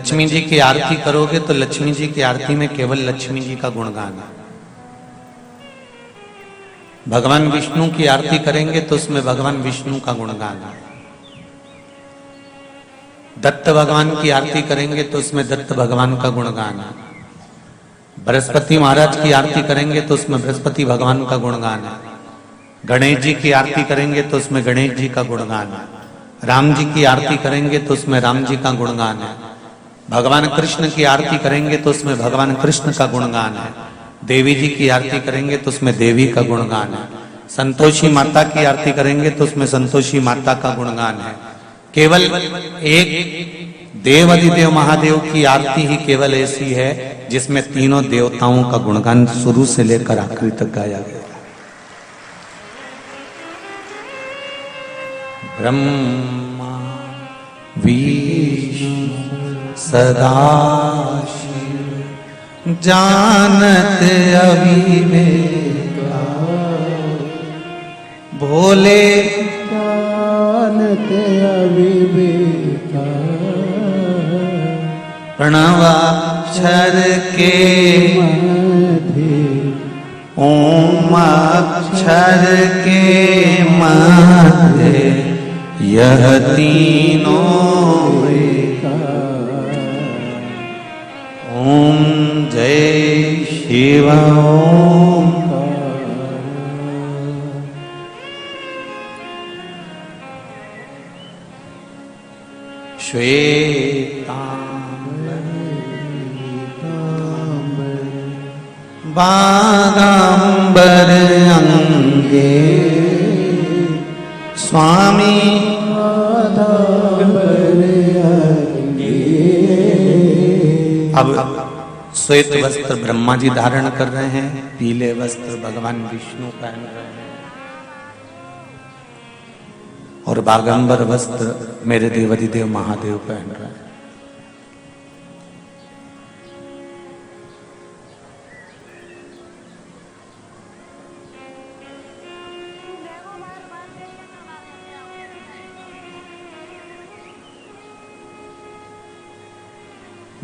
लक्ष्मी जी की आरती करोगे तो लक्ष्मी जी की आरती में केवल लक्ष्मी जी का गुणगान है। भगवान विष्णु की आरती करेंगे तो उसमें भगवान विष्णु का गुणगान है। दत्त भगवान की आरती करेंगे तो उसमें दत्त भगवान का गुणगान है। बृहस्पति महाराज की आरती करेंगे तो उसमें बृहस्पति भगवान का गुणगान है। गणेश जी की आरती करेंगे तो उसमें गणेश जी का गुणगान है। राम जी की आरती करेंगे तो उसमें राम जी का गुणगान है। भगवान कृष्ण की आरती करेंगे तो उसमें भगवान कृष्ण का गुणगान है। देवी जी की आरती करेंगे तो उसमें देवी का गुणगान है। संतोषी माता की आरती करेंगे तो उसमें संतोषी माता का गुणगान है। केवल एक देवाधिदेव महादेव की आरती ही केवल ऐसी है जिसमें तीनों देवताओं का गुणगान शुरू से लेकर आखिरी तक गाया गया। ब्रह्मा विष्णु सदाशिव जानत अविवेका भोले जानत अविवेका प्रणवाक्षर के मध्य ओम अक्षर के मध्य यह तीनों ओम जय शिव ओम बागांबर अंगे स्वामी अब श्वेत वस्त्र ब्रह्मा जी धारण कर रहे हैं, पीले वस्त्र भगवान विष्णु पहन रहे हैं और बागंबर वस्त्र मेरे देवाधिदेव महादेव पहन रहे हैं।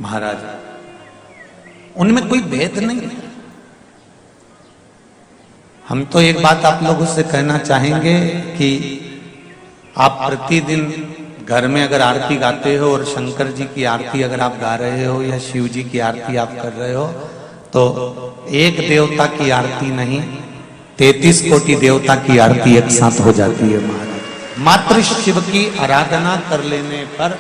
महाराज उनमें कोई भेद नहीं है। हम तो एक बात आप लोगों से कहना चाहेंगे कि आप प्रतिदिन घर में अगर आरती गाते हो और शंकर जी की आरती अगर आप गा रहे हो या शिव जी की आरती आप कर रहे हो तो एक देवता की आरती नहीं 33 कोटि देवता की आरती एक साथ हो जाती है। महाराज मात्र शिव की आराधना कर लेने पर,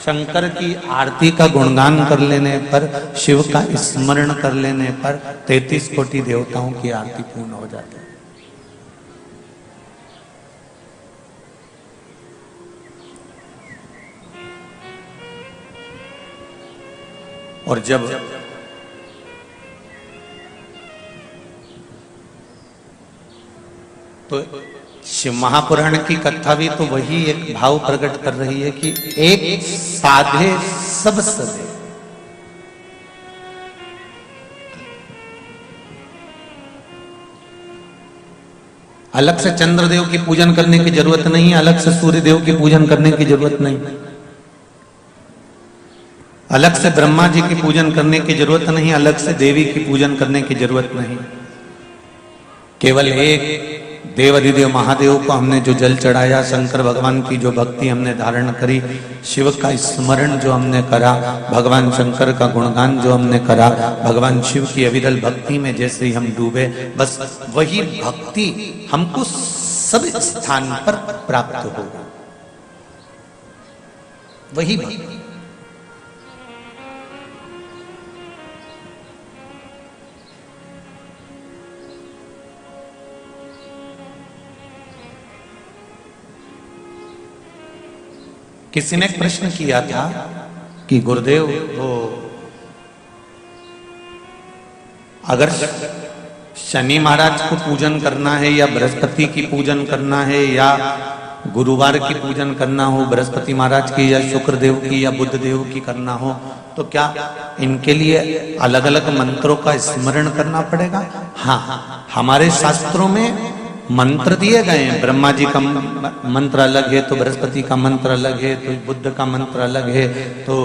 शंकर की आरती का गुणगान कर लेने पर, शिव का स्मरण कर लेने पर 33 कोटि देवताओं की आरती पूर्ण हो जाती है। और जब तो शिव महापुराण की कथा भी तो वही एक भाव प्रकट कर रही है कि एक साधे सब सधे। अलग से चंद्रदेव की पूजन करने की जरूरत नहीं, अलग से सूर्यदेव की पूजन करने की जरूरत नहीं, अलग से ब्रह्मा जी की पूजन करने की जरूरत नहीं, अलग से देवी की पूजन करने की जरूरत नहीं। केवल एक देवाधिदेव महादेव को हमने जो जल चढ़ाया, शंकर भगवान की जो भक्ति हमने धारण करी, शिव का स्मरण जो हमने करा, भगवान शंकर का गुणगान जो हमने करा, भगवान शिव की अविरल भक्ति में जैसे ही हम डूबे, बस वही भक्ति हमको सब स्थान पर प्राप्त हो। वही भक्ति किसी ने एक प्रश्न किया था कि गुरुदेव वो अगर शनि महाराज को पूजन करना है या बृहस्पति की पूजन करना है या गुरुवार की पूजन करना हो, बृहस्पति महाराज की या शुक्र देव की या बुध देव की करना हो, तो क्या इनके लिए अलग अलग मंत्रों का स्मरण करना पड़ेगा? हाँ, हमारे शास्त्रों में मंत्र दिए गए हैं। ब्रह्मा जी का मंत्र अलग है तो बृहस्पति का मंत्र अलग है, तो बुद्ध का मंत्र अलग है, तो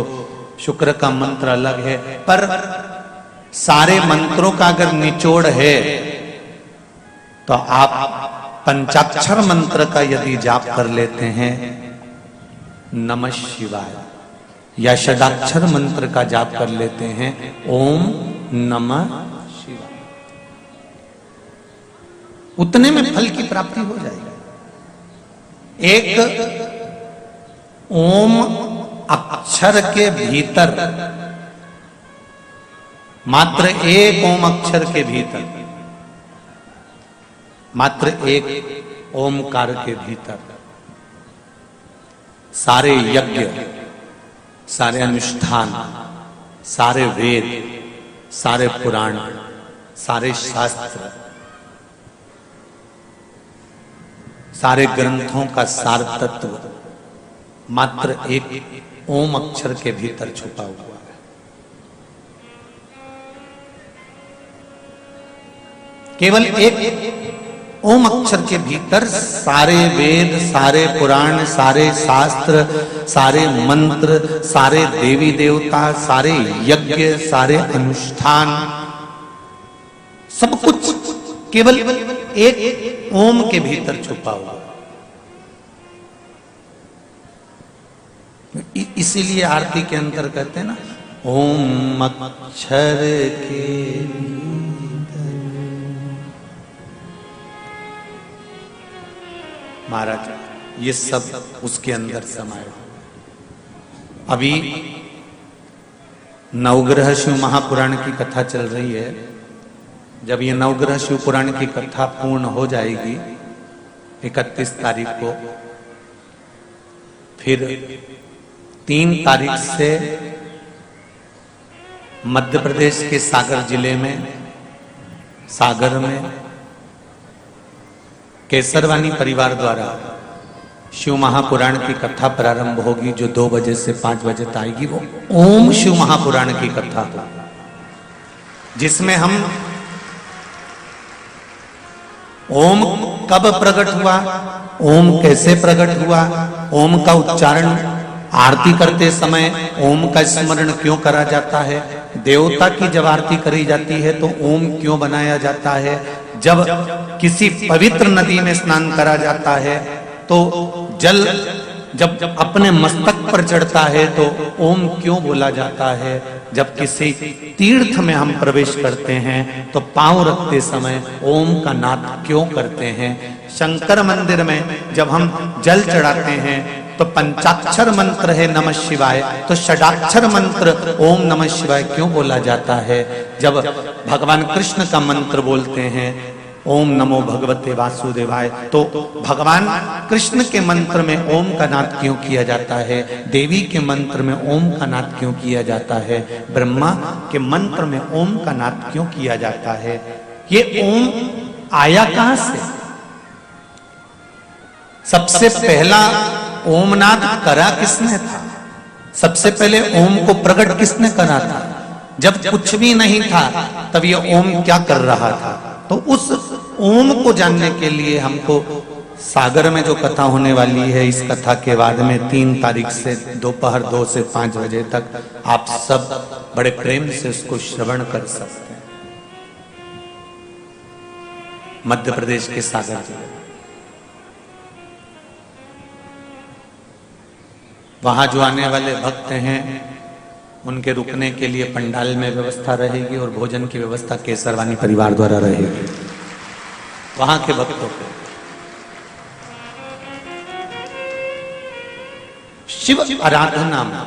शुक्र का मंत्र अलग है, पर सारे मंत्रों का अगर निचोड़ है तो आप पंचाक्षर मंत्र का यदि जाप कर लेते हैं, नमः शिवाय, या षडाक्षर मंत्र का जाप कर लेते हैं, ओम नमः शिवाय, उतने में फल की प्राप्ति हो जाएगी। एक ओम अक्षर के भीतर, मात्र एक ओम अक्षर के भीतर, मात्र एक ओमकार के भीतर सारे यज्ञ, सारे अनुष्ठान, सारे वेद, सारे पुराण, सारे शास्त्र, सारे ग्रंथों का सार तत्व मात्र एक ओम अक्षर के भीतर छुपा हुआ है। केवल एक ओम अक्षर के भीतर सारे वेद, सारे पुराण, सारे शास्त्र, सारे मंत्र, सारे देवी देवता, सारे यज्ञ, सारे अनुष्ठान, सब कुछ केवल एक ओम के भीतर छुपा हुआ। इसीलिए आरती के अंदर कहते हैं ना, ओम अक्षर के महाराज, ये सब उसके अंदर समाये। अभी नवग्रह शिव महापुराण की कथा चल रही है। जब ये नवग्रह शिव पुराण की कथा पूर्ण हो जाएगी 31 तारीख को, फिर 3 तारीख से मध्य प्रदेश के सागर जिले में, सागर में केसरवानी परिवार द्वारा शिव महापुराण की कथा प्रारंभ होगी, जो 2 बजे से 5 बजे तक आएगी। वो ओम शिव महापुराण की कथा हो, जिसमें हम ओम कब प्रकट हुआ, ओम कैसे प्रकट हुआ, ओम का उच्चारण आरती करते समय ओम का स्मरण क्यों करा जाता है, देवता की जब आरती करी जाती है तो ओम क्यों बनाया जाता है, जब किसी पवित्र नदी में स्नान करा जाता है तो जल जब अपने मस्तक पर चढ़ता है तो ओम क्यों बोला जाता है, जब किसी तीर्थ में हम प्रवेश करते हैं तो पांव रखते समय ओम का नाद क्यों करते हैं, शंकर मंदिर में जब हम जल चढ़ाते हैं तो पंचाक्षर मंत्र है नमः शिवाय, तो षडाक्षर मंत्र ओम नमः शिवाय क्यों बोला जाता है, जब भगवान कृष्ण का मंत्र बोलते हैं ओम नमो भगवते वासुदेवाय, तो भगवान कृष्ण के मंत्र में ओम का नाद क्यों किया जाता है, देवी के मंत्र में ओम का नाद क्यों किया जाता है, ब्रह्मा के मंत्र में ओम का नाद क्यों किया जाता है। ये ओम आया कहां से? सबसे पहला ओमनाद करा किसने था? सबसे पहले ओम को प्रकट किसने करा था? जब कुछ भी नहीं था तब ये ओम क्या कर रहा था? तो उस ओम को जानने के लिए हमको सागर में जो कथा होने वाली है, इस कथा के बाद में 3 तारीख से दोपहर 2 से 5 बजे तक आप सब बड़े प्रेम से उसको श्रवण कर सकते हैं। मध्य प्रदेश के सागर जिले, वहां जो आने वाले भक्त हैं उनके रुकने के लिए पंडाल में व्यवस्था रहेगी और भोजन की व्यवस्था केसरवानी परिवार द्वारा रहेगी। वहां के भक्तों को शिव आराधना में,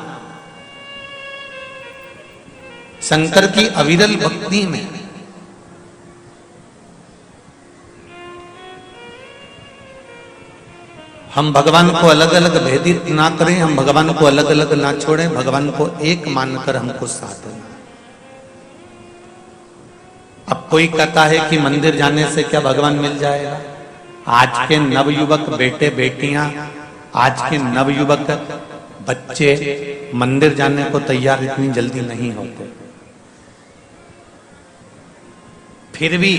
शंकर की अविरल भक्ति में हम भगवान को अलग अलग भेदित ना करें, हम भगवान को अलग अलग ना छोड़ें, भगवान को एक मानकर हमको साथ देना। अब कोई कहता है कि मंदिर जाने से क्या भगवान मिल जाएगा? आज के नवयुवक बेटे बेटियां, आज के नवयुवक बच्चे मंदिर जाने को तैयार इतनी जल्दी नहीं होते। फिर भी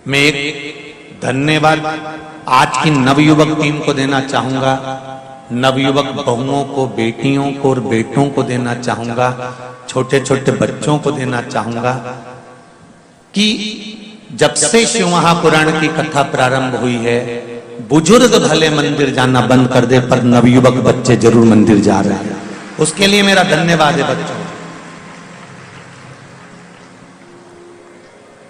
मैं एक धन्यवाद आज की नवयुवक टीम को देना चाहूंगा, नवयुवक बहुओं को, बेटियों को और बेटों को देना चाहूंगा, छोटे छोटे बच्चों को देना चाहूंगा कि जब से शिव महापुराण की कथा प्रारंभ हुई है, बुजुर्ग भले मंदिर जाना बंद कर दे पर नवयुवक बच्चे जरूर मंदिर जा रहे हैं। उसके लिए मेरा धन्यवाद है बच्चों,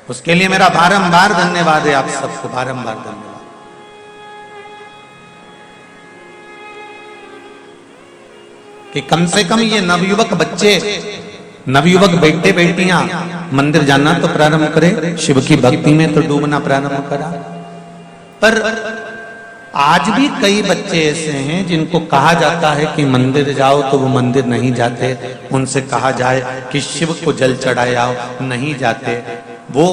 उसके लिए मेरा बारंबार धन्यवाद है, आप सबको बारंबार धन्यवाद। कि कम से कम ये नवयुवक बच्चे, नवयुवक बेटे बेटियां मंदिर जाना तो प्रारंभ करे, शिव की भक्ति में तो डूबना प्रारंभ करा। पर आज भी कई बच्चे ऐसे हैं जिनको कहा जाता है कि मंदिर जाओ तो वो मंदिर नहीं जाते, उनसे कहा जाए कि शिव को जल चढ़ाए आओ, नहीं जाते। वो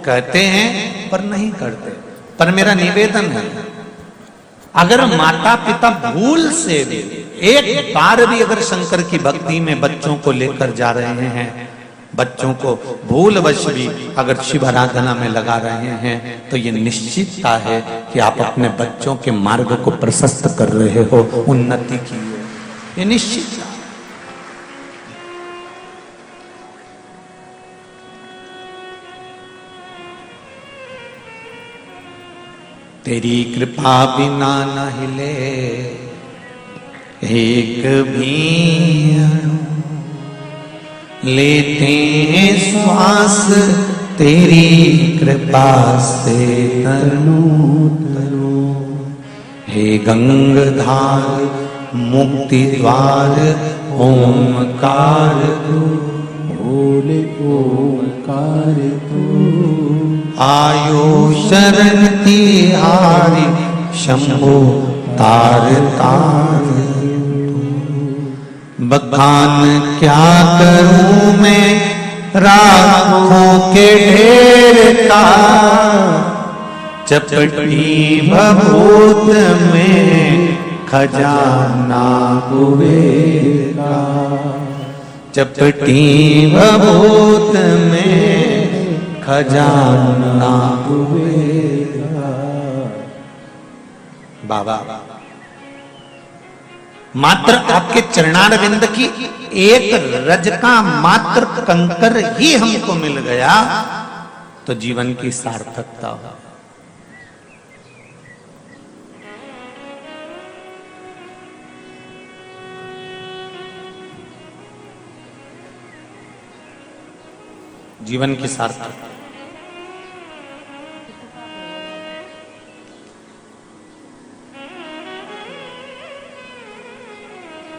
कहते हैं पर नहीं करते। पर मेरा निवेदन है, अगर माता पिता भूल से भी एक बार भी अगर शंकर की भक्ति में बच्चों को लेकर जा रहे हैं, बच्चों को भूलवश भी अगर शिव आराधना में लगा रहे हैं, तो ये निश्चितता है कि आप अपने बच्चों के मार्ग को प्रशस्त कर रहे हो, उन्नति की है, ये निश्चित। तेरी कृपा बिना न हिले एक भी अणु, लेते हैं श्वास तेरी कृपा से तनु तनु। हे गंगाधार मुक्ति द्वार ओंकार तू, बोले ओंकार तू। आयो शरण तिहारी शंभो तार तार। बखान क्या करूं मैं राखों के ढेर का, चपटी भभूत में खजाना कुबेर का। चपटी भभूत में खजाना कुबेर का। बाबा मात्र आपके चरणारविंद की एक रज का मात्र कंकर ही हमको मिल गया तो जीवन की सार्थकता हो। जीवन की सार्थकता।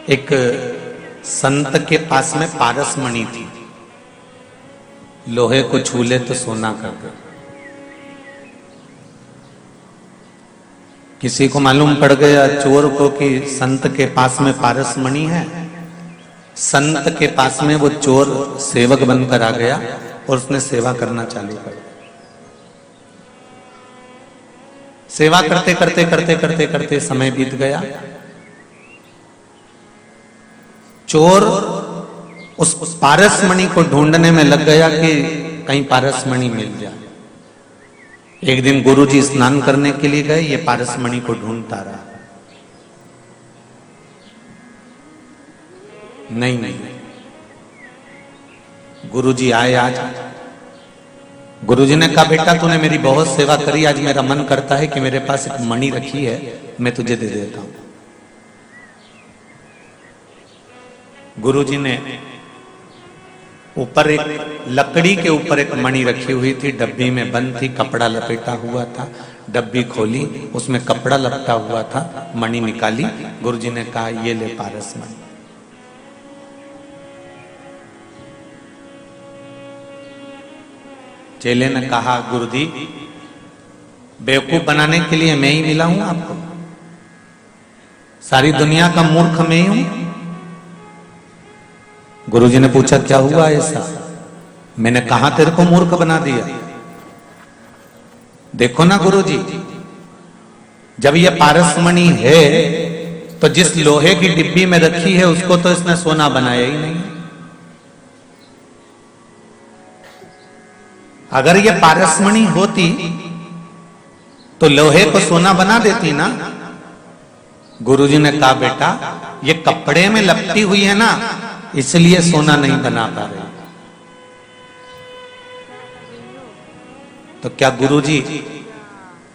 एक संत के पास में पारसमणि थी, लोहे को छू ले तो सोना कर दे। किसी को मालूम पड़ गया चोर को कि संत के पास में पारसमणि है। संत के पास में वो चोर सेवक बनकर आ गया और उसने सेवा करना चालू कर दिया। सेवा करते करते करते करते करते समय बीत गया। चोर उस पारसमणि को ढूंढने में लग गया कि कहीं पारसमणि मिल जाए। एक दिन गुरुजी स्नान करने के लिए गए, ये पारसमणि को ढूंढता रहा। नहीं, गुरुजी आए आज। गुरुजी ने कहा बेटा तूने मेरी बहुत सेवा करी, आज मेरा मन करता है कि मेरे पास एक मणि रखी है, मैं तुझे दे देता हूं। गुरुजी ने ऊपर एक लकड़ी के ऊपर एक मणि रखी हुई थी, डब्बी में बंद थी, कपड़ा लपेटा हुआ था। डब्बी खोली, उसमें कपड़ा लपटा हुआ था, मणि निकाली। गुरुजी ने कहा ये ले पारसमणि। चेले ने कहा गुरुजी बेवकूफ बनाने के लिए मैं ही मिला हूं आपको, सारी दुनिया का मूर्ख मैं ही हूं। गुरुजी ने पूछा क्या हुआ ऐसा? मैंने कहा तेरे को मूर्ख बना दिया। देखो ना गुरुजी, जब ये पारसमणि है तो जिस लोहे की डिब्बी में रखी है उसको तो इसने सोना बनाया ही नहीं। अगर ये पारसमणि होती तो लोहे को सोना बना देती ना। गुरुजी ने कहा बेटा ये कपड़े में लपटी हुई है ना, इसलिए सोना नहीं बना पा रहे। तो क्या गुरुजी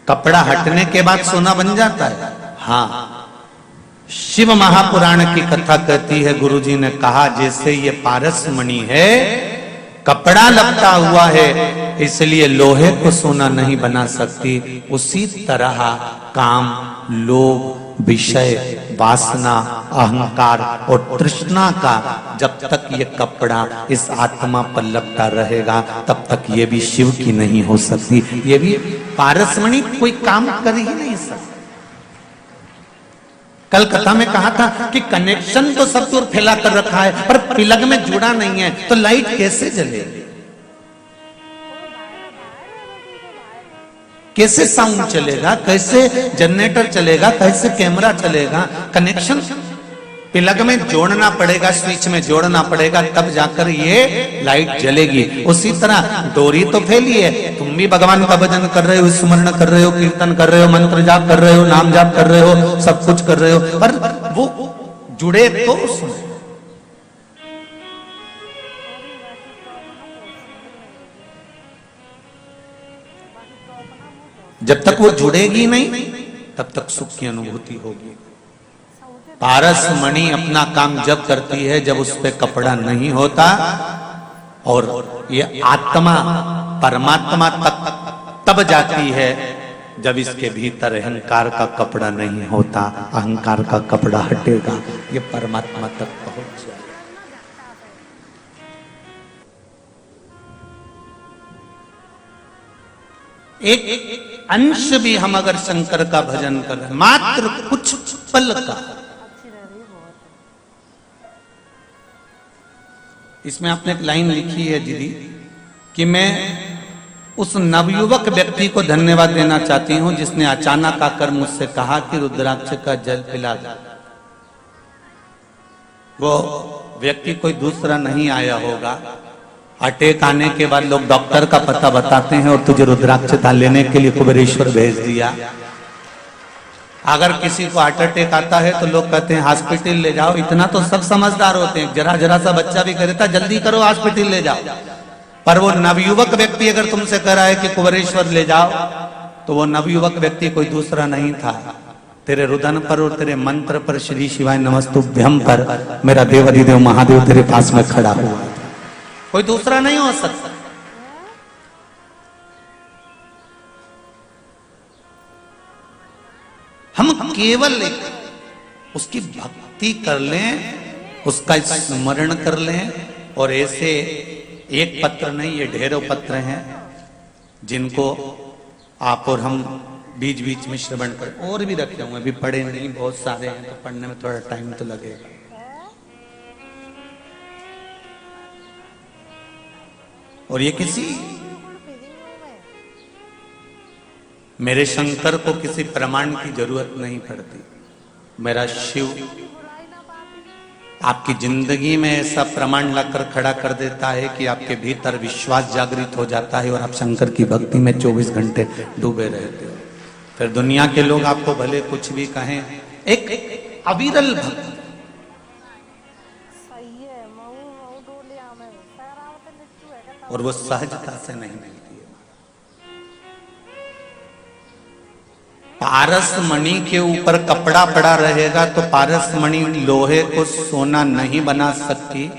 कपड़ा हटने के बाद सोना बन जाता है? हाँ, शिव महापुराण की कथा कहती है, गुरुजी ने कहा जैसे ये पारस मणि है, कपड़ा लपटा हुआ है इसलिए लोहे को सोना नहीं बना सकती, उसी तरह काम, लोभ, विषय, वासना, अहंकार और तृष्णा का जब तक ये कपड़ा इस आत्मा पर लपटा रहेगा तब तक ये भी शिव की नहीं हो सकती, ये भी पारसमणि कोई काम कर ही नहीं सकता। कल कथा में कहा था कि कनेक्शन तो सब दूर फैला कर रखा है पर प्लग में जुड़ा नहीं है, तो लाइट कैसे जलेगी, कैसे साउंड चलेगा, कैसे जनरेटर चलेगा, कैसे कैमरा चलेगा? कनेक्शन प्लग में जोड़ना पड़ेगा, स्विच में जोड़ना पड़ेगा, तब जाकर ये लाइट जलेगी। उसी तरह डोरी तो फैली है, तुम भी भगवान का भजन कर रहे हो, स्मरण कर रहे हो, कीर्तन कर रहे हो, मंत्र जाप कर रहे हो, नाम जाप कर रहे हो, सब कुछ कर रहे हो, पर वो जुड़े तो उसमें। जब तक वो जुड़ेगी नहीं तब तक सुख की अनुभूति होगी। पारस मणि अपना काम जब करती है जब उस पे कपड़ा नहीं होता, और ये आत्मा परमात्मा तक तब जाती है जब इसके भीतर अहंकार का कपड़ा नहीं होता, अहंकार का कपड़ा हटेगा, ये परमात्मा तक पहुंच जाए। एक अंश भी हम अगर शंकर का भजन कर रहे हैं, मात्र कुछ पल का, इसमें आपने एक लाइन लिखी है दीदी कि मैं उस नवयुवक व्यक्ति को धन्यवाद देना चाहती हूं जिसने अचानक आकर मुझसे कहा कि रुद्राक्ष का जल पिला दो। वो व्यक्ति कोई दूसरा नहीं आया होगा, अटैक आने के बाद लोग डॉक्टर का पता बताते हैं और तुझे रुद्राक्ष लेने के लिए कुबेरेश्वर भेज दिया। अगर किसी को हार्ट अटैक आता है तो लोग कहते हैं हॉस्पिटल ले जाओ, इतना तो सब समझदार होते हैं, जरा जरा सा बच्चा भी कहता जल्दी करो हॉस्पिटल ले जाओ। पर वो नवयुवक व्यक्ति अगर तुमसे कह रहा है कि कुबेरेश्वर ले जाओ, तो वो नवयुवक व्यक्ति कोई दूसरा नहीं था, तेरे रुदन पर और तेरे मंत्र पर, श्री शिवाय नमस्तुभ्यम पर मेरा देवाधिदेव महादेव तेरे पास में खड़ा हुआ, कोई दूसरा नहीं हो सकता। हम केवल उसकी भक्ति कर लें, उसका स्मरण कर लें, और ऐसे एक पत्र नहीं, ये ढेरों पत्र हैं जिनको आप और हम बीच बीच में श्रवण कर, और भी रखे हुए, अभी पढ़े नहीं, बहुत सारे हैं, तो पढ़ने में थोड़ा टाइम तो लगेगा। और ये किसी मेरे शंकर को किसी प्रमाण की जरूरत नहीं पड़ती। मेरा शिव आपकी जिंदगी में ऐसा प्रमाण लाकर खड़ा कर देता है कि आपके भीतर विश्वास जागृत हो जाता है और आप शंकर की भक्ति में 24 घंटे डूबे रहते हो। फिर दुनिया के लोग आपको भले कुछ भी कहें, एक अविरल भक्त, और वो सहजता से नहीं मिलती है। पारस मणि के ऊपर कपड़ा पड़ा रहेगा तो पारस मणि लोहे को सोना नहीं बना सकती।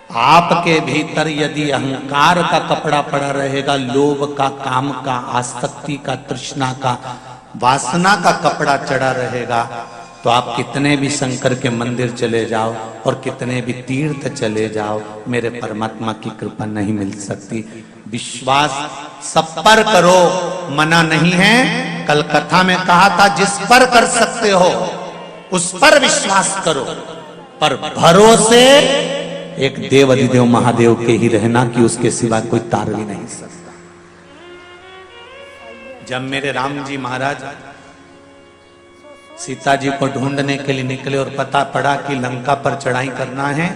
आपके भीतर यदि अहंकार का कपड़ा पड़ा रहेगा, लोभ का, काम का, आसक्ति का, तृष्णा का, वासना का कपड़ा चढ़ा रहेगा, तो आप कितने भी शंकर के मंदिर चले जाओ और कितने भी तीर्थ चले जाओ, मेरे परमात्मा की कृपा नहीं मिल सकती। विश्वास सब पर करो, मना नहीं है। कल कथा में कहा था जिस पर कर सकते हो उस पर विश्वास करो, पर भरोसे एक देव अधिदेव महादेव के ही रहना कि उसके सिवा कोई तार भी नहीं सकता। जब मेरे राम जी महाराज सीता जी को ढूंढने के लिए निकले और पता पड़ा कि लंका पर चढ़ाई करना है,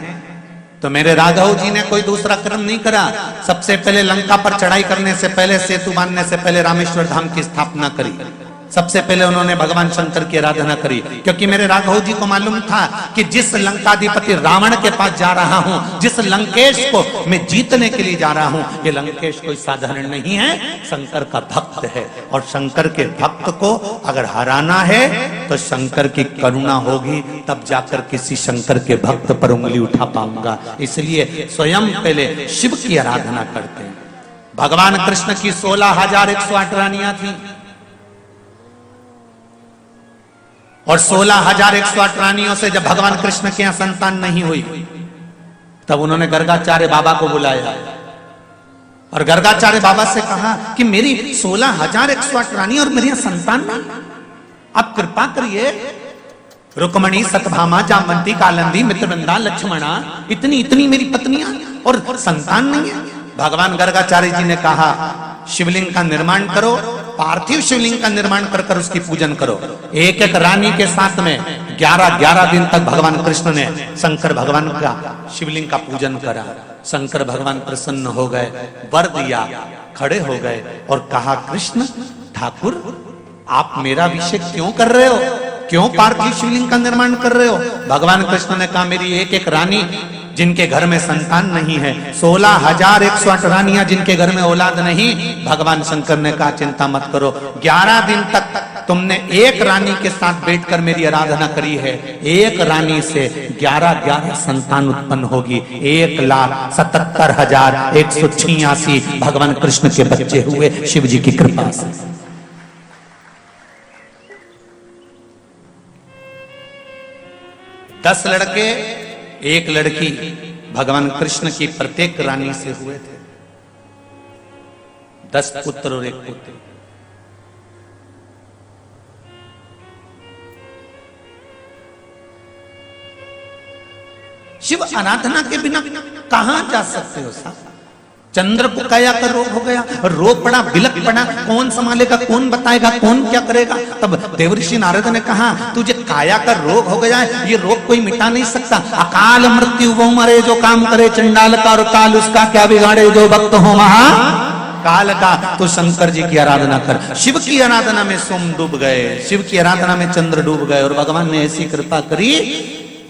तो मेरे राघव जी ने कोई दूसरा कर्म नहीं करा। सबसे पहले लंका पर चढ़ाई करने से पहले, सेतु बांधने से पहले रामेश्वर धाम की स्थापना करी। सबसे पहले उन्होंने भगवान शंकर की आराधना करी, क्योंकि मेरे राघव जी को मालूम था कि जिस लंकाधिपति रावण के पास जा रहा हूं, जिस लंकेश को मैं जीतने के लिए जा रहा हूं, ये लंकेश कोई साधारण नहीं है, शंकर का भक्त है। और शंकर के भक्त को अगर हराना है तो शंकर की करुणा होगी, तब जाकर किसी शंकर के भक्त पर उंगली उठा पाऊंगा। इसलिए स्वयं पहले शिव की आराधना करते हैं। भगवान कृष्ण की 16,108 रानियां थी और 16,108 रानियों से जब भगवान कृष्ण के यहां संतान नहीं हुई, तब उन्होंने गर्गाचार्य बाबा को बुलाया और गर्गाचार्य बाबा से कहा कि मेरी 16,108 रानी और मेरे यहां संतान नहीं, आप कृपा करिए। रुक्मणी, सतभामा, जामवंती, कालंदी, मित्रवृंदा, लक्ष्मणा, इतनी इतनी मेरी पत्नियां और संतान नहीं है। भगवान गर्गाचार्य जी ने कहा शिवलिंग का निर्माण करो, पार्थिव शिवलिंग का निर्माण कर कर उसकी पूजन करो। एक एक रानी के साथ में 11-11 दिन तक भगवान कृष्ण ने शंकर भगवान का शिवलिंग का पूजन करा। शंकर भगवान प्रसन्न हो गए, वर दिया, खड़े हो गए और कहा कृष्ण ठाकुर आप मेरा अभिषेक क्यों कर रहे हो, क्यों पार्थिव शिवलिंग का निर्माण कर रहे हो? भगवान कृष्ण ने कहा मेरी एक एक रानी जिनके घर में संतान नहीं है, 16,108 रानियां जिनके घर में औलाद नहीं, भगवान शंकर ने कहा चिंता मत करो, 11 दिन तक तुमने एक रानी के साथ बैठकर मेरी आराधना करी है, एक रानी से 11-11 संतान उत्पन्न होगी, 1,77,186 भगवान कृष्ण के बच्चे हुए शिव जी की कृपा से। दस लड़के एक लड़की भगवान कृष्ण की प्रत्येक रानी से हुए थे। 10 पुत्र और 1 पुत्री। शिव आराधना के बिना कहां जा सकते हो साहब? चंद्र को काया का रोग हो गया, रोग पड़ा, बिलक पड़ा, कौन संभालेगा, कौन बताएगा, कौन क्या करेगा? तब देवर्षि नारद ने कहा तुझे काया का रोग हो गया है, ये रोग कोई मिटा नहीं सकता। अकाल मृत्यु वो मरे जो काम करे, चंडाल का और काल उसका क्या बिगाड़े जो भक्त हो महा काल का। तो शंकर जी की आराधना कर। शिव की आराधना में सोम डूब गए, शिव की आराधना में चंद्र डूब गए और भगवान ने ऐसी कृपा करी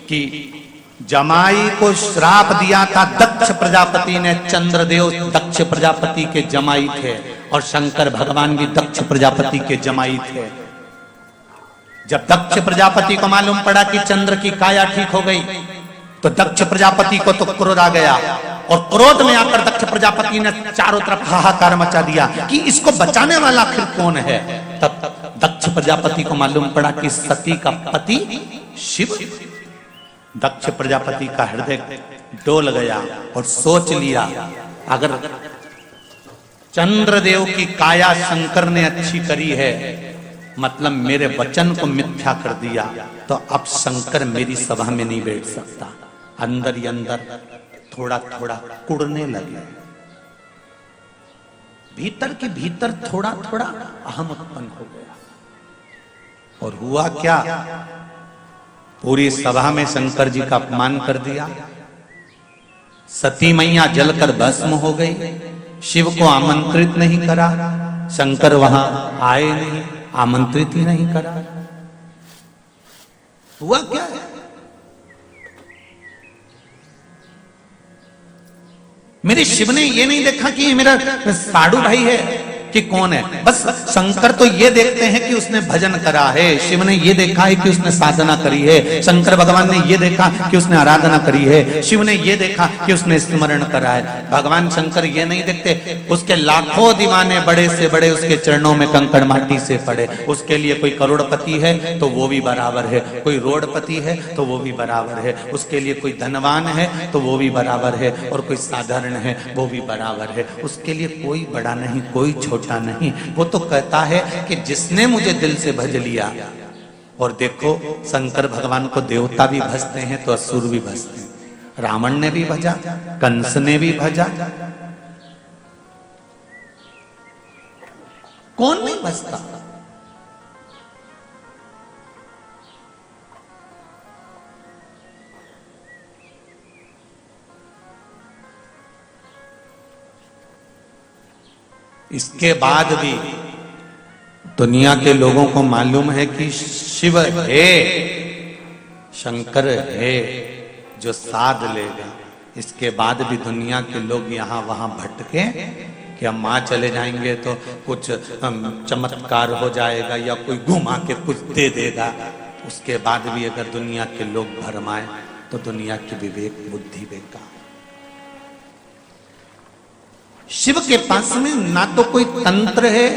कि जमाई को श्राप दिया था दक्ष प्रजापति ने। चंद्रदेव दक्ष प्रजापति के जमाई थे और शंकर भगवान भी दक्ष प्रजापति के जमाई थे। जब दक्ष प्रजापति को मालूम पड़ा कि चंद्र की काया ठीक हो गई, तो दक्ष प्रजापति को तो क्रोध आ गया और क्रोध में आकर दक्ष प्रजापति ने चारों तरफ हाहाकार मचा दिया कि इसको बचाने वाला आखिर कौन है। तब दक्ष प्रजापति को मालूम पड़ा कि सती का पति शिव। दक्ष प्रजापति का हृदय डोल गया और सोच लिया अगर चंद्रदेव की काया शंकर ने अच्छी करी है, मतलब मेरे वचन को मिथ्या कर दिया, तो अब शंकर मेरी सभा में नहीं बैठ सकता। अंदर ही अंदर थोड़ा थोड़ा कुड़ने लगे, भीतर के भीतर थोड़ा थोड़ा अहम उत्पन्न हो गया। और हुआ क्या, पूरी सभा में शंकर जी का अपमान कर दिया। सती मैया जलकर भस्म हो गई। शिव को आमंत्रित नहीं करा, शंकर वहां आए नहीं, आमंत्रित ही नहीं करा। हुआ क्या है? मेरे शिव ने ये नहीं देखा कि ये मेरा साडू भाई है कि कौन है। बस शंकर तो ये देखते हैं कि उसने भजन करा है, शिव ने ये देखा है कि उसने साधना करी है, शंकर भगवान ने ये देखा कि उसने आराधना करी है, शिव ने ये देखा कि उसने स्मरण करा है। भगवान शंकर ये नहीं देखते उसके लाखों दीवाने बड़े से बड़े उसके चरणों में कंकड़ माटी से पड़े। उसके लिए कोई करोड़पति है तो वो भी बराबर है, कोई रोडपति है तो वो भी बराबर है, उसके लिए कोई धनवान है तो वो भी बराबर है, और कोई साधारण है वो भी बराबर है। उसके लिए कोई बड़ा नहीं, कोई छोटा नहीं। वो तो कहता है कि जिसने मुझे दिल से भज लिया। और देखो शंकर भगवान को देवता भी भजते हैं तो असुर भी भजते हैं। रावण ने भी भजा, कंस ने भी भजा, कौन नहीं भजता? इसके बाद भी दुनिया के लोगों को मालूम है कि शिव है, शंकर है जो साध लेगा। इसके बाद भी दुनिया के लोग यहाँ वहां भटके कि हम वहां चले जाएंगे तो कुछ चमत्कार हो जाएगा या कोई घुमा के कुछ दे देगा। उसके बाद भी अगर दुनिया के लोग भरमाए तो दुनिया की विवेक बुद्धि बेकार। शिव के पास में ना तो कोई तंत्र है,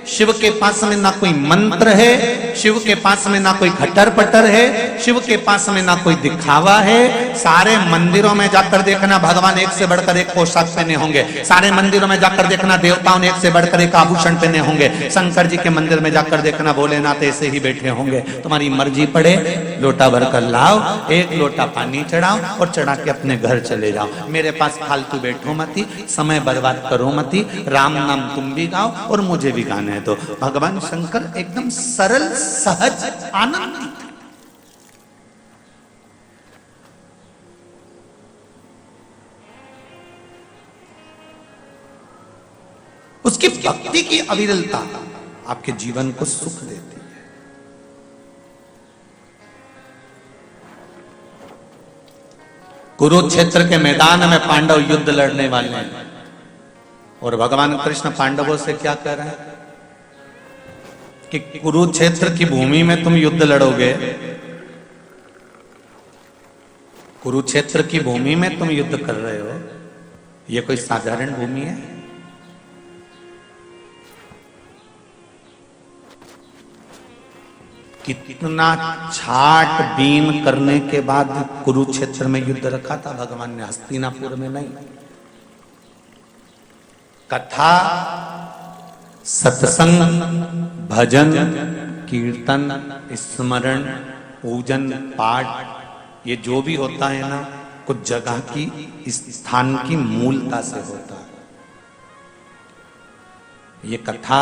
शिव के पास में ना कोई मंत्र है, शिव के पास में ना कोई खटर पटर है, शिव के पास में ना कोई दिखावा है। सारे मंदिरों में जाकर देखना भगवान एक से बढ़कर एक पोशाक पहने होंगे। सारे मंदिरों में जाकर देखना देवताओं ने एक से बढ़कर एक आभूषण पहने होंगे। शंकर जी के मंदिर में जाकर देखना भोलेनाथ ऐसे ही बैठे होंगे। तुम्हारी मर्जी पड़े, लोटा भर कर लाओ, एक लोटा पानी चढ़ाओ और चढ़ा के अपने घर चले जाओ। मेरे पास फालतू बैठो मती, समय बर्बाद करो मती, राम नाम तुम भी गाओ और मुझे भी गाने तो। भगवान शंकर एकदम सरल सहज आनंद। उसकी भक्ति की अविरलता आपके जीवन को सुख देती है। कुरुक्षेत्र के मैदान में पांडव युद्ध लड़ने वाले हैं और भगवान कृष्ण पांडवों से क्या कह रहे हैं कि कुरुक्षेत्र की भूमि में तुम युद्ध लड़ोगे, कुरुक्षेत्र की भूमि में तुम युद्ध कर रहे हो, ये कोई साधारण भूमि है? कितना छाट बीन करने के बाद कुरुक्षेत्र में युद्ध रखा था भगवान ने, हस्तिनापुर में नहीं। कथा, सत्संग, भजन, कीर्तन, स्मरण, पूजन, पाठ, ये जो भी होता है ना, कुछ जगह की, इस स्थान की मूलता से होता है। ये कथा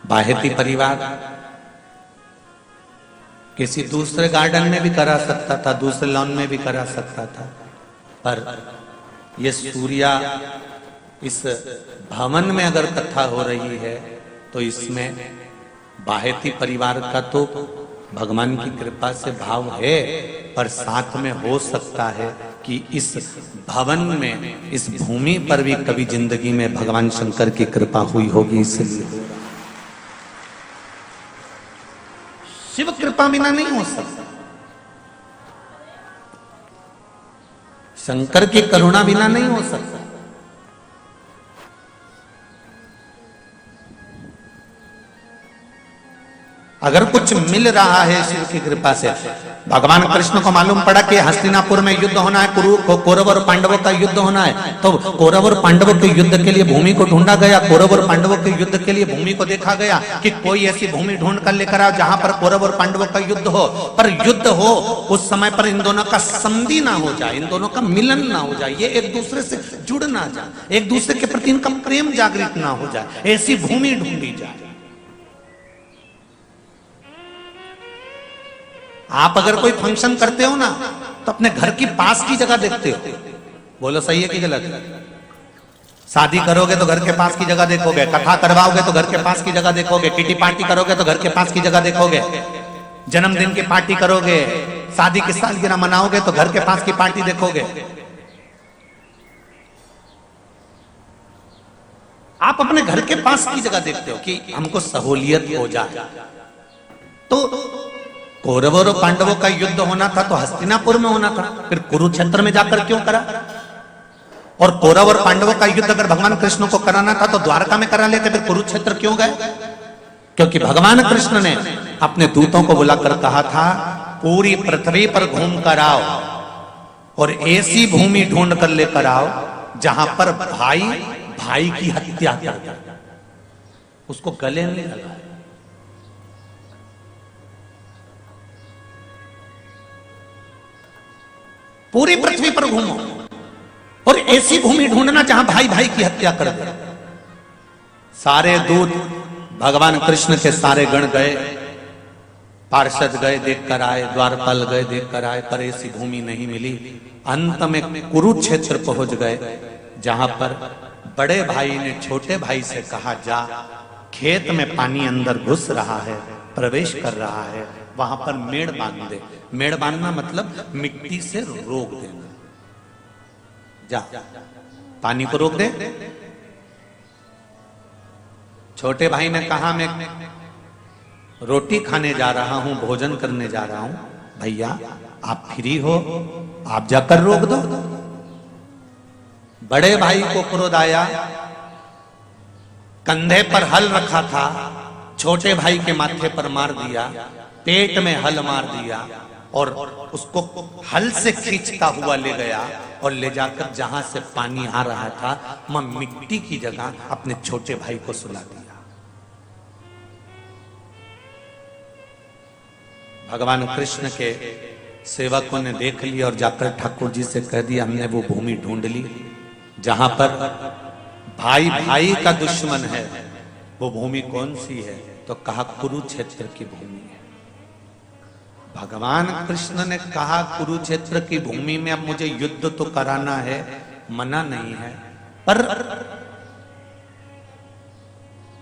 बाहेती परिवार किसी दूसरे गार्डन में भी करा सकता था, दूसरे लॉन में भी करा सकता था, पर ये सूर्या इस भवन में अगर कथा हो रही है तो इसमें बाहेती परिवार का तो भगवान की कृपा से भाव है, पर साथ में हो सकता है कि इस भवन में, इस भूमि पर भी कभी जिंदगी में भगवान शंकर की कृपा हुई होगी, इसलिए शिव कृपा बिना नहीं हो सकता, शंकर की करुणा बिना नहीं हो सकता। अगर कुछ मिल रहा है शिव की कृपा से, भगवान कृष्ण को मालूम पड़ा कि हस्तिनापुर में युद्ध होना है, कौरव और पांडवों का युद्ध होना है, तो कौरव और पांडवों के युद्ध के लिए भूमि को ढूंढा गया। कौरव और पांडवों के युद्ध के लिए भूमि को देखा गया कि कोई ऐसी भूमि ढूंढ कर लेकर आओ जहां पर कौरव और पांडवों का युद्ध हो, पर युद्ध हो उस समय पर इन दोनों का संधि ना हो जाए, इन दोनों का मिलन ना हो जाए, ये एक दूसरे से जुड़ ना जाए, एक दूसरे के प्रति इनका प्रेम जागृत ना हो जाए, ऐसी भूमि ढूंढी जाए। आप अगर कोई फंक्शन करते हो ना तो अपने घर की पास की जगह देखते हो, बोलो सही है कि गलत? शादी करोगे तो घर के पास की जगह देखोगे, कथा करवाओगे तो घर के पास की जगह देखोगे, किटी पार्टी करोगे तो घर के पास की जगह देखोगे, जन्मदिन की पार्टी करोगे, शादी की सालगिरह मनाओगे तो घर के पास की पार्टी देखोगे। आप अपने घर के पास की जगह देखते हो कि हमको सहूलियत हो जाए। तो कौरवों और पांडवों का युद्ध होना था तो हस्तिनापुर में होना था, फिर कुरुक्षेत्र में जाकर क्यों करा? और कौरव और पांडवों का युद्ध अगर भगवान कृष्ण को कराना था तो द्वारका में करा लेते, फिर कुरुक्षेत्र क्यों गए? क्योंकि भगवान कृष्ण ने अपने दूतों को बुलाकर कहा था पूरी पृथ्वी पर घूम कर आओ और ऐसी भूमि ढूंढ कर लेकर आओ जहां पर भाई भाई की हत्या कर दे, उसको गले नहीं लगा। पूरी पृथ्वी पर घूमो और ऐसी भूमि ढूंढना जहां भाई भाई की हत्या कर दे। सारे दूत भगवान कृष्ण के सारे गण गए, पार्षद गए देखकर आए, द्वारपाल गए देखकर आए, पर ऐसी भूमि नहीं मिली। अंत में कुरुक्षेत्र पहुंच गए जहां पर बड़े भाई ने छोटे भाई से कहा जा खेत में पानी अंदर घुस रहा है, प्रवेश कर रहा है, वहां पर मेड़ बांध दे। मेड़ बांधना मतलब मिट्टी से रोक देना। जा पानी को रोक दे। छोटे भाई ने कहा मैं रोटी खाने जा रहा हूं, भोजन करने जा रहा हूं, भैया आप फ्री हो, आप जाकर रोक दो। बड़े भाई को क्रोध आया, कंधे पर हल रखा था, छोटे भाई के माथे पर मार दिया, पेट में हल मार दिया और उसको हल से खींचता हुआ ले गया और ले जाकर जहां से पानी आ रहा था वहां मिट्टी की जगह अपने छोटे भाई को सुला दिया। भगवान कृष्ण के सेवकों ने देख लिया और जाकर ठाकुर जी से कह दिया हमने वो भूमि ढूंढ ली जहां पर भाई भाई का दुश्मन है। वो भूमि कौन सी है? तो कहा कुरुक्षेत्र की भूमि है। भगवान कृष्ण ने कहा कुरुक्षेत्र की भूमि में अब मुझे युद्ध तो कराना है, मना नहीं है, पर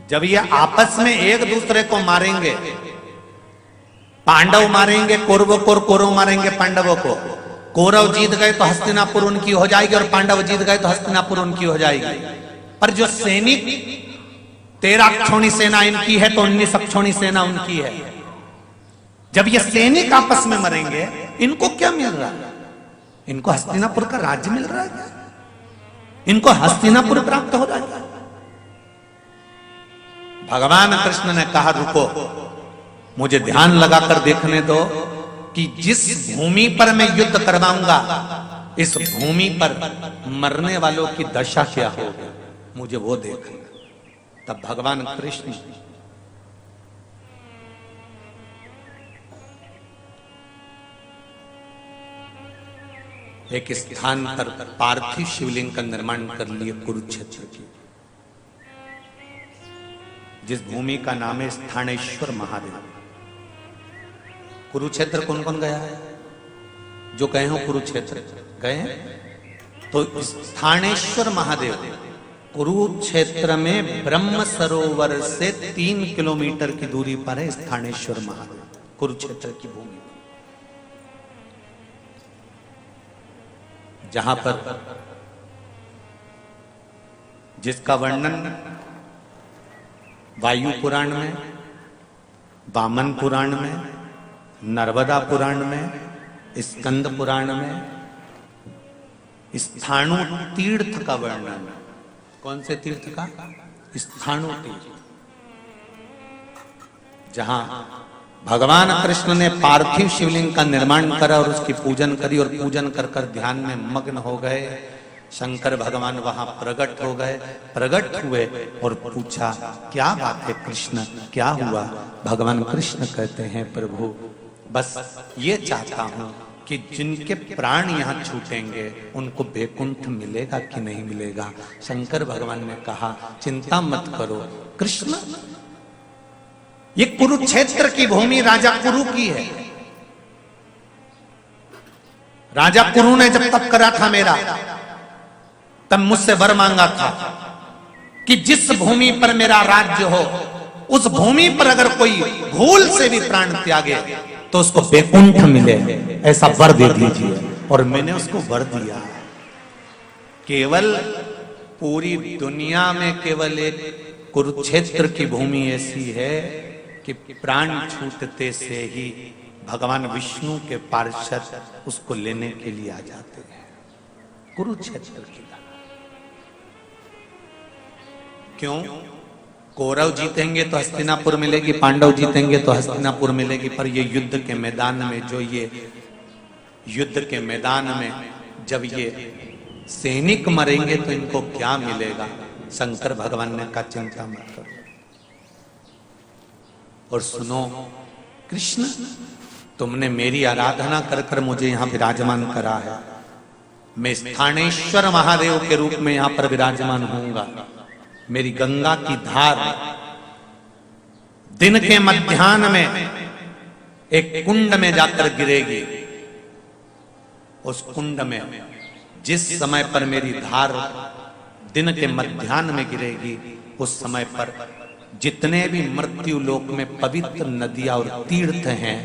जब ये आपस में एक दूसरे को मारेंगे, पांडव मारेंगे कौरवों को, कौरव मारेंगे पांडवों को, कौरव जीत गए तो हस्तिनापुर उनकी हो जाएगी और पांडव जीत गए तो हस्तिनापुर उनकी हो जाएगी। पर जो सैनिक 13 अक्षौणी सेना इनकी है तो 19 अक्षौणी सेना उनकी है। जब ये सैनिक आपस में मरेंगे, इनको क्या मिल रहा है? इनको हस्तिनापुर का राज्य मिल रहा है, इनको हस्तिनापुर प्राप्त हो रहा है। भगवान कृष्ण ने कहा रुको, मुझे ध्यान लगाकर देखने दो कि जिस भूमि पर मैं युद्ध करवाऊंगा इस भूमि पर मरने वालों की दशा क्या होगी, मुझे वो देखना। तब भगवान कृष्ण एक स्थान पर पार्थिव शिवलिंग का निर्माण कर लिए कुरुक्षेत्र की, जिस भूमि का नाम है स्थानेश्वर महादेव। कुरुक्षेत्र कौन कौन गया है? जो गए हो कुरुक्षेत्र गए हैं? तो स्थानेश्वर महादेव कुरुक्षेत्र में ब्रह्म सरोवर से 3 किलोमीटर की दूरी पर है स्थानेश्वर महादेव, कुरुक्षेत्र की भूमि, जहां पर जिसका वर्णन वायु पुराण में, वामन पुराण में, नर्मदा पुराण में, स्कंद पुराण में, स्थाणु तीर्थ का वर्णन। कौन से तीर्थ का? स्थाणु तीर्थ, जहां भगवान कृष्ण ने पार्थिव शिवलिंग का निर्माण करा और उसकी पूजन करी और पूजन कर कर ध्यान में मग्न हो गए। शंकर भगवान वहां प्रकट हो गए, प्रकट हुए और पूछा क्या बात है कृष्ण, क्या हुआ? भगवान कृष्ण कहते हैं प्रभु बस ये चाहता हूं कि जिनके प्राण यहां छूटेंगे उनको वैकुंठ मिलेगा कि नहीं मिलेगा। शंकर भगवान ने कहा चिंता मत करो कृष्ण, ये कुरुक्षेत्र की भूमि राजा कुरु की है। राजा कुरु ने जब तप करा था मेरा, तब मुझसे वर मांगा था कि जिस भूमि पर मेरा राज्य हो उस भूमि पर अगर कोई भूल से भी प्राण त्यागे तो उसको वैकुंठ मिले, ऐसा वर दे दीजिए। और मैंने उसको वर दिया। केवल पूरी दुनिया में केवल एक कुरुक्षेत्र की भूमि ऐसी है कि प्राण छूटते से ही भगवान विष्णु के पार्षद उसको लेने के लिए आ जाते हैं। कुरुक्षेत्र की क्यों? कौरव जीतेंगे तो हस्तिनापुर मिलेगी, पांडव जीतेंगे तो हस्तिनापुर मिलेगी, पर ये युद्ध के मैदान में, जो ये युद्ध के मैदान में जब ये सैनिक मरेंगे तो इनको क्या मिलेगा? शंकर भगवान ने कहा चिंता मत करो। और सुनो कृष्ण, तुमने मेरी आराधना कर कर मुझे यहां विराजमान करा है, मैं स्थानेश्वर महादेव के रूप में यहां पर विराजमान होऊंगा। मेरी गंगा की धार दिन के मध्याह्न में एक कुंड में जाकर गिरेगी। उस कुंड में जिस समय पर मेरी धार दिन के मध्याह्न में गिरेगी उस समय पर जितने भी मृत्यु लोक में पवित्र नदियां और तीर्थ हैं,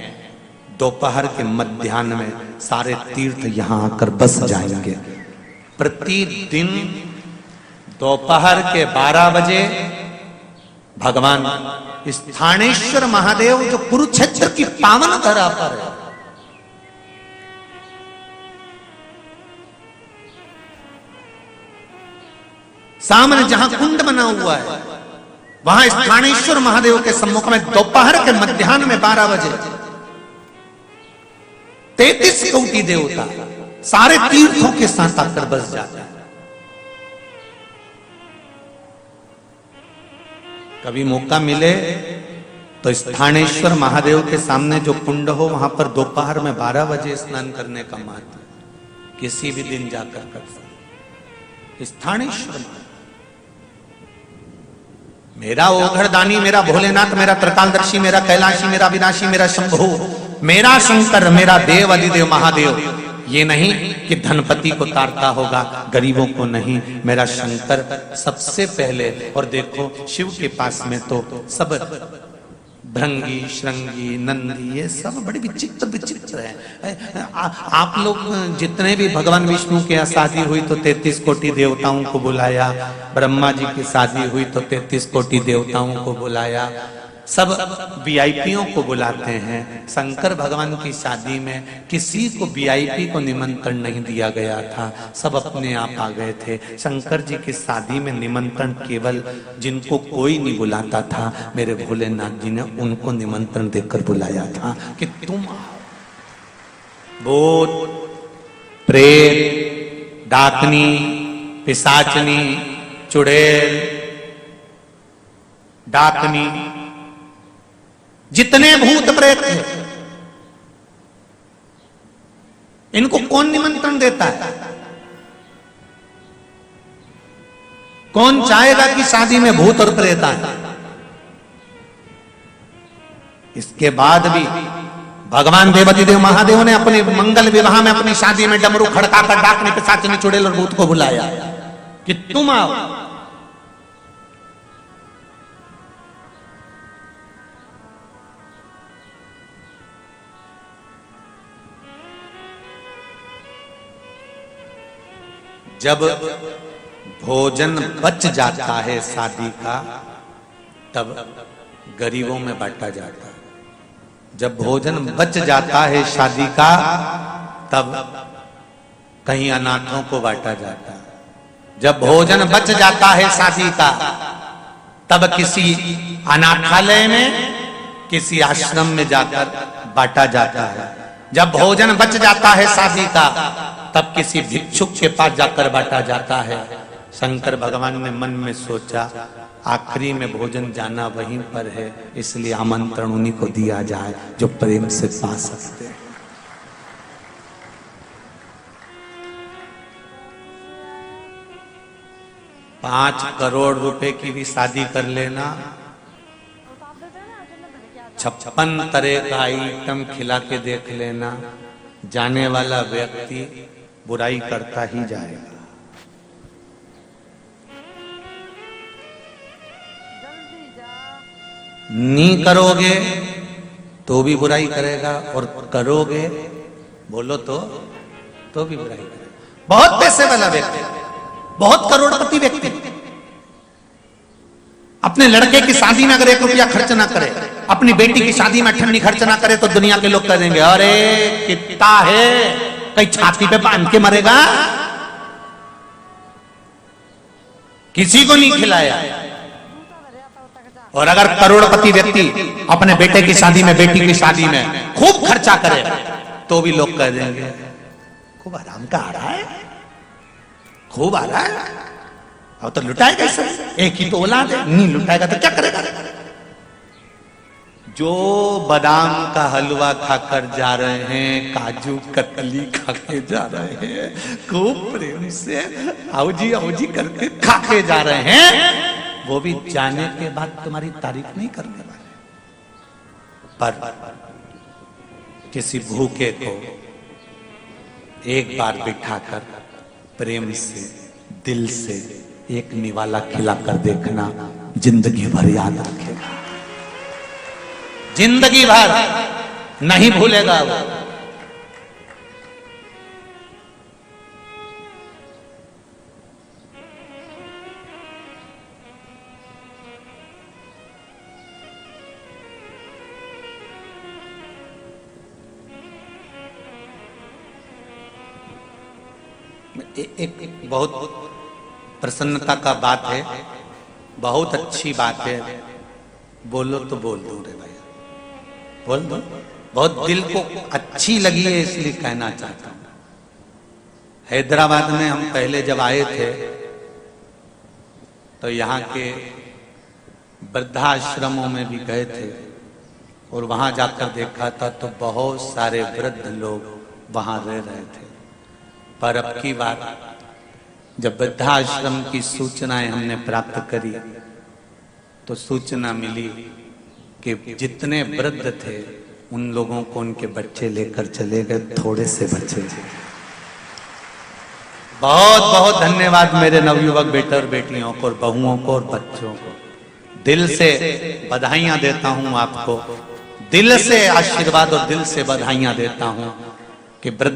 दोपहर के मध्याह्न में सारे तीर्थ यहां आकर बस जाएंगे। प्रतिदिन दोपहर के 12 बजे भगवान स्थानेश्वर महादेव जो कुरुक्षेत्र की पावन धरा पर है, सामने जहां कुंड बना हुआ है, वहां स्थानेश्वर महादेव के सम्मुख में दोपहर के मध्याह्न में 12 बजे 33 कोटि देवता सारे तीर्थों के साथ आकर बस जाते हैं। कभी मौका मिले तो स्थानेश्वर महादेव के सामने जो कुंड हो वहां पर दोपहर में 12 बजे स्नान करने का महत्व किसी भी दिन जाकर कर सकते। स्थानेश्वर मेरा ओघड़दानी, मेरा भोलेनाथ, मेरा त्रिकालदर्शी, मेरा कैलाशी, मेरा विनाशी, मेरा शंभु, मेरा शंकर, मेरा देव अधिदेव महादेव। ये नहीं कि धनपति को तारता होगा, गरीबों को नहीं। मेरा शंकर सबसे पहले, और देखो शिव के पास में तो सब भृंगी, श्रृंगी, नंदी, ये सब बड़े विचित्र विचित्र है। आप लोग जितने भी भगवान विष्णु के यहाँ शादी हुई तो 33 कोटि देवताओं को बुलाया, ब्रह्मा जी की शादी हुई तो 33 कोटि देवताओं को बुलाया, सब वीआईपीओ को बुलाते हैं। शंकर भगवान की शादी में किसी को वीआईपी को निमंत्रण नहीं दिया गया था, सब अपने आप आ गए थे। शंकर जी की शादी में निमंत्रण केवल जिनको कोई नहीं बुलाता था, मेरे भोलेनाथ जी ने उनको निमंत्रण देकर बुलाया था कि तुम भूत, प्रेत, डाकनी, पिशाचनी, चुड़ैल, डाकनी, जितने भूत प्रेत थे इनको कौन निमंत्रण देता है? कौन चाहेगा कि शादी में भूत और प्रेत आए? इसके बाद भी भगवान देवाधिदेव महादेव ने अपने मंगल विवाह में अपनी शादी में डमरू खड़काकर डाकनी, पिशाचनी, चुड़ैल और भूत को बुलाया कि तुम आओ। जब भोजन बच जाता है शादी का, तब गरीबों में बांटा जाता है। जब भोजन बच जाता है शादी का, तब कहीं अनाथों को बांटा जाता है। जब भोजन बच जाता है शादी का, तब किसी अनाथालय में, किसी आश्रम में जाकर बांटा जाता है। जब भोजन बच जाता है शादी का, तब किसी भिक्षुक के पास जाकर बांटा जाता है। शंकर भगवान ने मन में सोचा, आखिरी में भोजन जाना वहीं पर है, इसलिए आमंत्रण उन्हीं को दिया जाए जो प्रेम से पा सकते हैं। ₹5 करोड़ की भी शादी कर लेना, 56 तरह का आइटम खिला के देख लेना, जाने वाला व्यक्ति बुराई करता ही जाएगा। नहीं करोगे तो भी बुराई करेगा, और करोगे बोलो तो भी बुराई करेगा। बहुत पैसे वाला व्यक्ति, बहुत करोड़पति व्यक्ति अपने लड़के की शादी में अगर 1 रुपया खर्च ना करे, अपनी बेटी की शादी में ठंडी खर्च ना करे, तो दुनिया के लोग कह देंगे अरे कितना है, कहीं छाती पे बांध के मरेगा, किसी को नहीं खिलाया। और अगर करोड़पति व्यक्ति अपने बेटे की शादी में, बेटी की शादी में खूब खर्चा करे, तो भी लोग कह देंगे खूब आराम का आ रहा है, खूब आ रहा है, अब तो लुटाएगा इसे, एक ही तो औलाद है, नहीं लुटाएगा तो क्या करेगा। जो बादाम का हलवा खाकर जा रहे हैं, काजू कतली खाके जा रहे हैं, खूब प्रेम से आओ जी करके खाके जा रहे हैं, वो भी जाने के बाद तुम्हारी तारीफ नहीं करने वाले। पर किसी भूखे को एक बार बिठाकर प्रेम से, दिल से एक निवाला खिलाकर देखना, जिंदगी भर याद रखेगा, जिंदगी भर नहीं भूलेगा वो। एक बहुत प्रसन्नता का बात है, बहुत अच्छी बात है, बोलो तो बोल दो रे भैया, बोल दो। बहुत दिल को अच्छी लगी है इसलिए कहना चाहता हूं। हैदराबाद में हम पहले जब आए थे तो यहाँ के वृद्धाश्रमों में भी गए थे और वहां जाकर देखा था तो बहुत सारे वृद्ध लोग वहां रह रहे थे। पर अब की बात जब वृद्धाश्रम की सूचनाएं हमने प्राप्त करी तो सूचना मिली कि जितने वृद्ध थे उन लोगों को उनके बच्चे लेकर चले गए, थोड़े से बच्चे। बहुत बहुत धन्यवाद मेरे नवयुवक बेटे और बेटियों को, और बहुओं को और बच्चों को। दिल से बधाइयां देता हूं आपको, दिल से आशीर्वाद और दिल से बधाइयां देता हूं कि